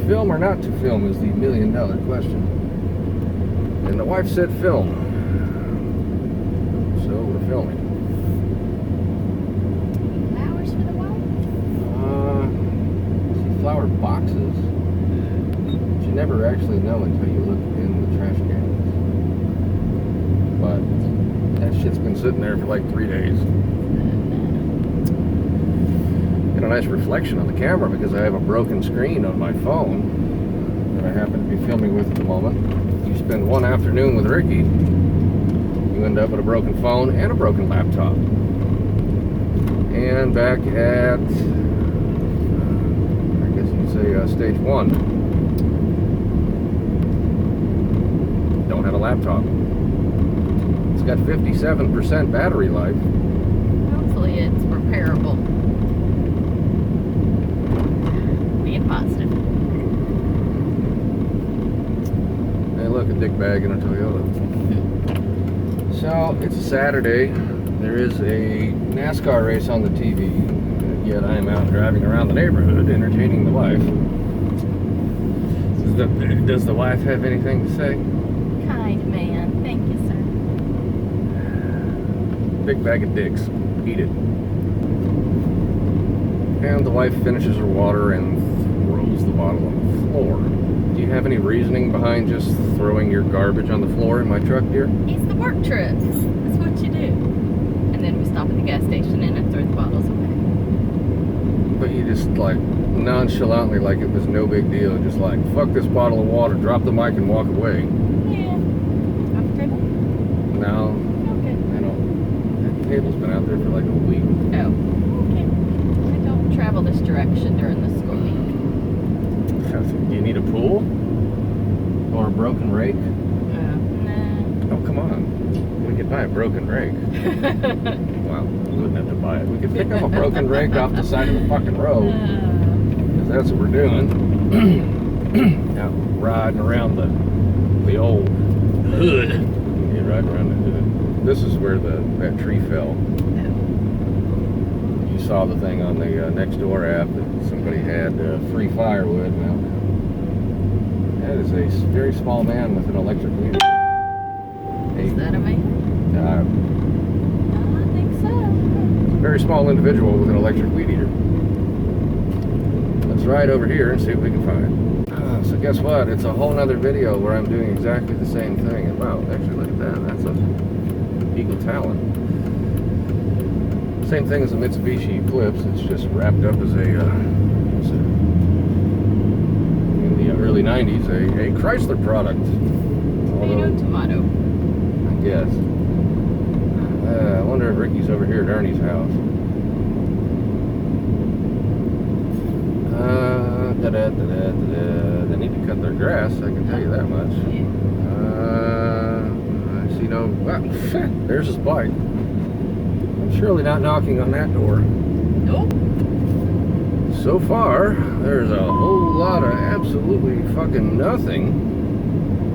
film or not to film is the million-dollar question. And the wife said film. So we're filming. Flowers for the wife? See flower boxes. But you never actually know until you look in the trash cans. But that shit's been sitting there for like 3 days. Got a nice reflection on the camera because I have a broken screen on my phone that I happen to be filming with at the moment. You spend one afternoon with Ricky, you end up with a broken phone and a broken laptop. And back at, I guess you could say stage 1. Don't have a laptop. It's got 57% battery life. Hopefully it's repairable. Being positive. Hey, look, a dick bag in a Toyota. So, it's a Saturday. There is a NASCAR race on the TV. Yet I am out driving around the neighborhood entertaining the wife. Does the wife have anything to say? Kind man. Thank you, sir. Big bag of dicks. Eat it. And the wife finishes her water and throws the bottle on the floor. Do you have any reasoning behind just throwing your garbage on the floor in my truck, dear? It's the work truck. That's what you do. And then we stop at the gas station and I throw the bottles away. But you just like nonchalantly, like it was no big deal, just like, fuck this bottle of water, drop the mic and walk away. Yeah. Off the table? No, Okay. I don't. That table's been out there for like a week. Oh. Okay. I don't travel this direction during the school week. Do you need a pool? Or a broken rake? Nah. Oh, come on. We could buy a broken rake. Well, we wouldn't have to buy it. We could pick up a broken rake off the side of the fucking road. Because that's what we're doing. Out riding around the old hood. Yeah, riding around the hood. This is where that tree fell. You saw the thing on the Nextdoor app that somebody had free firewood. Well, that is a very small man with an electric weed eater. Is that a man? I think so. A very small individual with an electric weed eater. Let's ride over here and see what we can find. So guess what? It's a whole nother video where I'm doing exactly the same thing. And wow, actually look at that. That's a Eagle Talon. Same thing as a Mitsubishi Eclipse. It's just wrapped up as in the early 90s, a Chrysler product. Tomato. I guess. I wonder if Ricky's over here at Ernie's house. They need to cut their grass, I can tell you that much. I see no... Ah, there's his bike. I'm surely not knocking on that door. Nope. So far, there's a whole lot of absolutely fucking nothing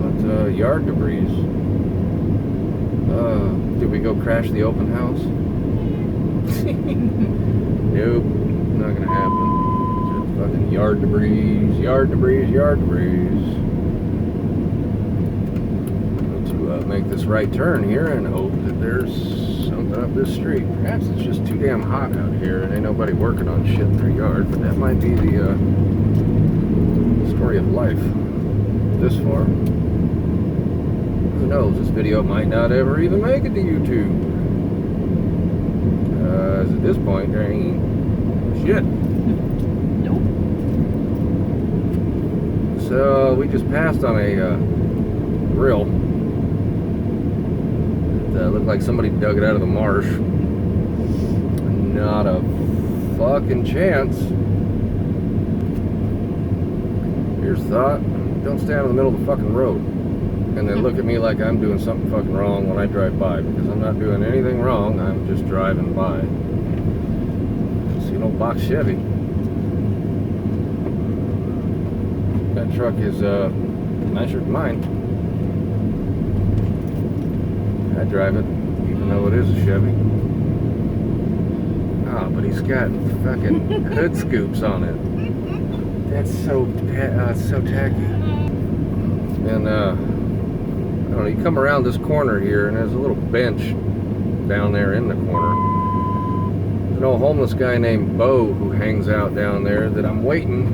but yard debris. Did we go crash the open house? Nope, not gonna happen. Just fucking yard debris, yard debris, yard debris. To make this right turn here and hope that there's something up this street. Perhaps it's just too damn hot out here and ain't nobody working on shit in their yard, but that might be the story of life this far. Who knows, this video might not ever even make it to YouTube. As at this point, there ain't shit. Nope. So, we just passed on a grill. It looked like somebody dug it out of the marsh. Not a fucking chance. Here's the thought. Don't stand in the middle of the fucking road and then look at me like I'm doing something fucking wrong when I drive by, because I'm not doing anything wrong, I'm just driving by. See an old box Chevy. That truck is nicer than mine. I drive it, even though it is a Chevy. Oh, but he's got fucking hood scoops on it. That's so tacky. And I don't know, you come around this corner here and there's a little bench down there in the corner. There's an old homeless guy named Bo who hangs out down there that I'm waiting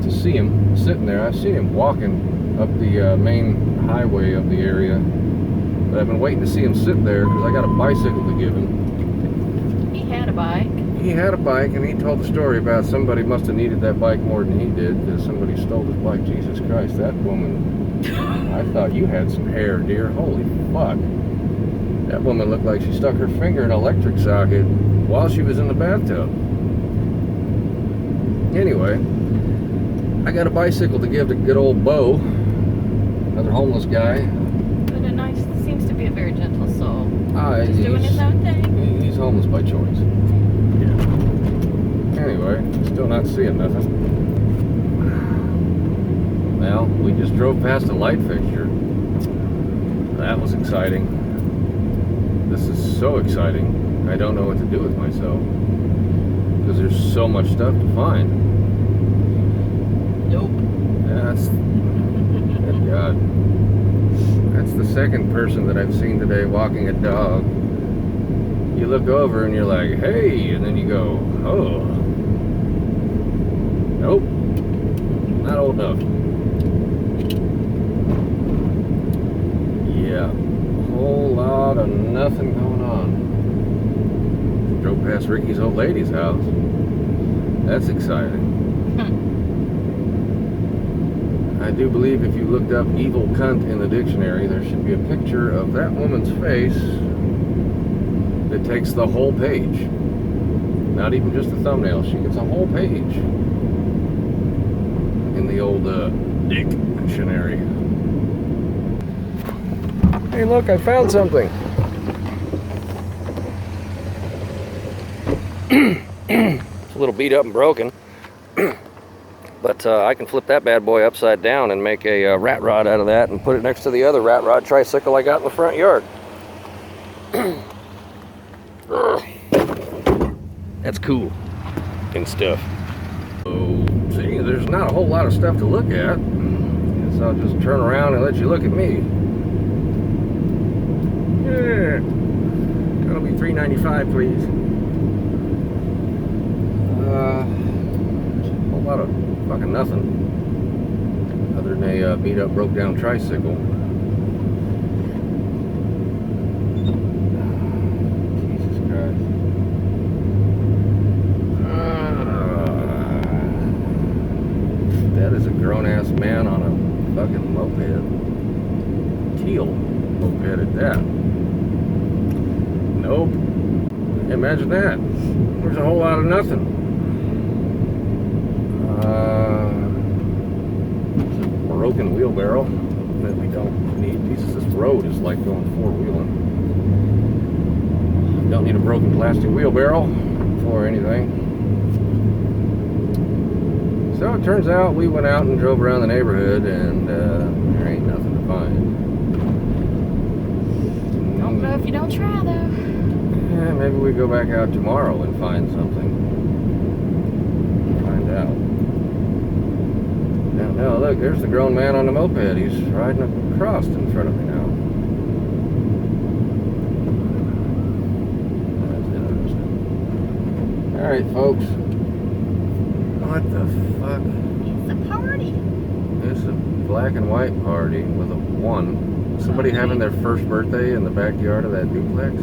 to see him sitting there. I've seen him walking up the main highway of the area, but I've been waiting to see him sit there because I got a bicycle to give him. He had a bike. He had a bike, and he told the story about somebody must have needed that bike more than he did because somebody stole his bike. Jesus Christ, that woman, I thought you had some hair, dear. Holy fuck. That woman looked like she stuck her finger in an electric socket while she was in the bathtub. Anyway, I got a bicycle to give to good old Bo, another homeless guy. But seems to be a very gentle soul. Just He's doing his own thing. He's homeless by choice. Yeah. Anyway, still not seeing nothing. Well, we just drove past a light fixture. That was exciting. This is so exciting. I don't know what to do with myself because there's so much stuff to find. Nope. That's good God. That's the second person that I've seen today walking a dog. You look over and you're like, hey, and then you go, oh. Nope. Not old enough. Yeah. A whole lot of nothing going on. Drove past Ricky's old lady's house. That's exciting. I do believe if you looked up evil cunt in the dictionary, there should be a picture of that woman's face that takes the whole page. Not even just the thumbnail. She gets a whole page in the old dictionary. Hey, look, I found something. It's a little beat up and broken. But I can flip that bad boy upside down and make a rat rod out of that and put it next to the other rat rod tricycle I got in the front yard. That's cool and stuff. So, see, there's not a whole lot of stuff to look at. Guess I'll just turn around and let you look at me. Yeah. That'll be $3.95, please. A whole lot of fucking nothing other than a beat up, broke down tricycle. Jesus Christ. That is a grown ass man on a fucking moped. Teal moped at that. Nope. Imagine that. There's a whole lot of nothing. Broken wheelbarrow that we don't need. This road is like going four-wheeling. Don't need a broken plastic wheelbarrow for anything. So it turns out we went out and drove around the neighborhood and there ain't nothing to find. Don't know if you don't try though. Yeah, maybe we go back out tomorrow and find something. Find out. Now look, there's the grown man on the moped. He's riding across in front of me now. That's interesting. Alright, folks. What the fuck? It's a party. It's a black and white party with a 1. Somebody having their first birthday in the backyard of that duplex?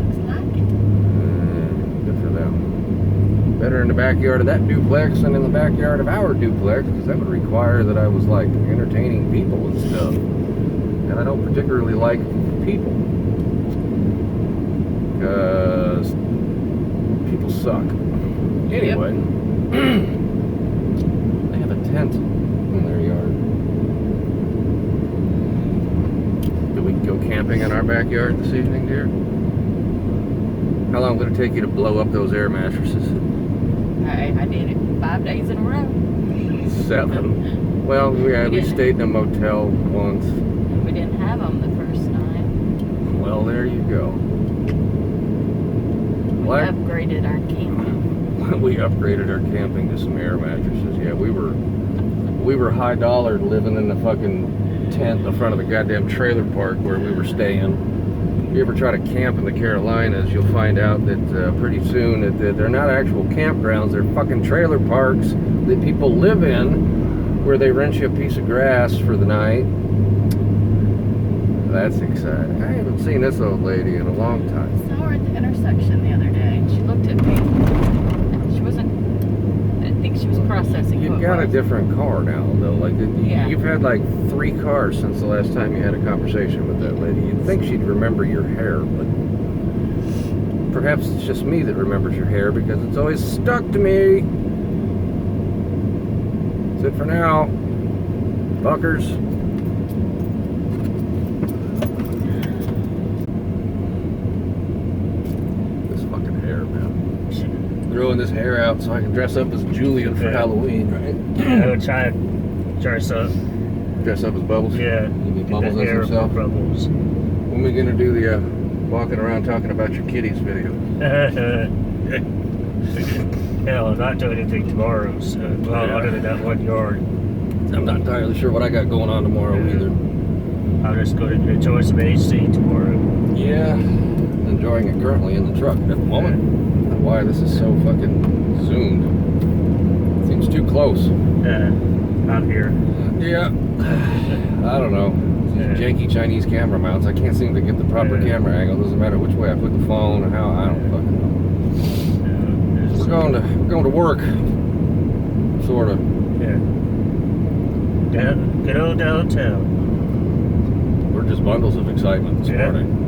Looks like it. Good for them. Better in the backyard of that duplex than in the backyard of our duplex, because that would require that I was like entertaining people and stuff. And I don't particularly like people, because people suck. Anyway, they have a tent in their yard. Do we go camping in our backyard this evening, dear? How long would it take you to blow up those air mattresses? I did it 5 days in a row. 7. Well, we stayed in a motel once. We didn't have them the first night. Well, there you go. We upgraded our camping. we upgraded our camping to some air mattresses. Yeah, we were high dollar living in the fucking tent in the front of the goddamn trailer park where we were staying. If you ever try to camp in the Carolinas, you'll find out that pretty soon that they're not actual campgrounds. They're fucking trailer parks that people live in, where they rent you a piece of grass for the night. That's exciting. I haven't seen this old lady in a long time. I saw her at the intersection the other day, and she looked at me. She wasn't. I think she was processing. You've got a different car now, though. Like Yeah. you've had like 3 cars since the last time you had a conversation with that lady. You'd think she'd remember your hair, but perhaps it's just me that remembers your hair because it's always stuck to me. That's it for now, fuckers. This fucking hair, man. Growing this hair out so I can dress up as Julian for Halloween, right? I would try to dress up. Dress up as Bubbles? Yeah. You need Get Bubbles the as hair himself? Bubbles. When are we gonna do the walking around talking about your kitties video? Hell, I'm not doing anything tomorrow, so, well, Yeah. other than that 1 yard. I'm not entirely sure what I got going on tomorrow either. I'm just going to enjoy some AC tomorrow. Yeah, enjoying it currently in the truck at the moment. I don't know why this is so fucking zoomed. Seems too close. Out here. Yeah. I don't know. These janky Chinese camera mounts. I can't seem to get the proper camera angle. Doesn't matter which way I put the phone or how. I don't fucking know. We're going to work. Sort of. Yeah. Good old downtown. We're just bundles of excitement this morning.